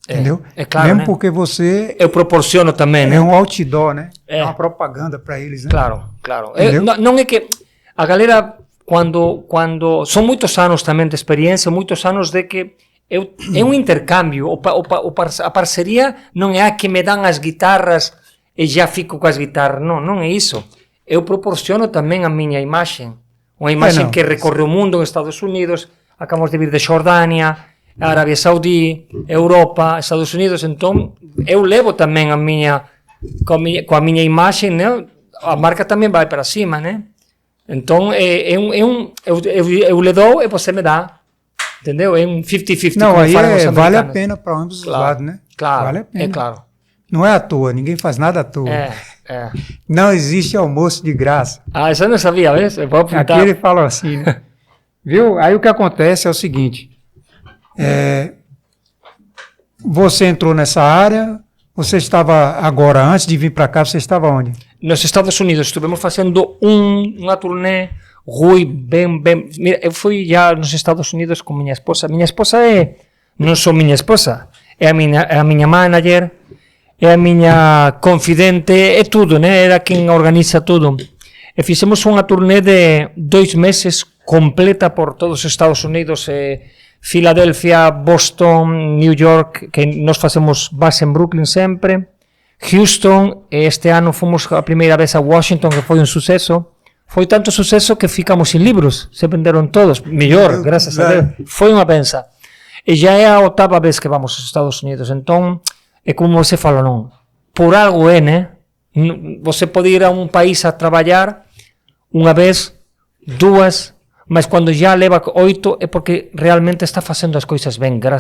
entendeu? É claro, mesmo né? porque você Eu proporciono também, né? é um outdoor, né? É. É uma propaganda para eles, né? Claro, claro. Entendeu? Não é que a galera, quando são muitos anos também de experiência, muitos anos de que é um intercâmbio, a parceria não é a que me dão as guitarras e já fico com as guitarras, não é isso. Eu proporciono também a minha imagem, uma imagem que recorre o mundo, nos Estados Unidos, acabamos de vir de Jordânia, Arábia Saudita, Europa, Estados Unidos, então eu levo também com a minha imagem, né? A marca também vai para cima, né? Então eu lhe dou e você me dá. Entendeu? É um 50-50. Não, aí vale a pena para ambos os lados, né? Claro, vale a pena. é claro. Não é à toa, ninguém faz nada à toa. É. Não existe almoço de graça. Ah, isso eu não sabia, vê? Eu vou apontar. Aqui ele fala assim, né? Viu? Aí o que acontece é o seguinte, você entrou nessa área, você estava agora, antes de vir para cá, você estava onde? Nos Estados Unidos, estivemos fazendo uma turnê, Rui, bem... Mira, eu fui já nos Estados Unidos com minha esposa. Minha esposa não só minha esposa, é a minha manager, é a minha confidente, é tudo, né? Era quem organiza tudo. E fizemos uma turnê de 2 meses, completa por todos os Estados Unidos, Filadélfia, Boston, New York, que nós fazemos base em Brooklyn sempre, Houston, este ano fomos a primeira vez a Washington, que foi um sucesso. Foi tanto sucesso que ficamos sem livros, se venderam todos, melhor, graças a Deus, foi uma benção. E já é a 8ª vez que vamos aos Estados Unidos, então, é como você falou, não, por algo né? Você pode ir a um país a trabalhar uma vez, 2, mas quando já leva 8 é porque realmente está fazendo as coisas bem, graças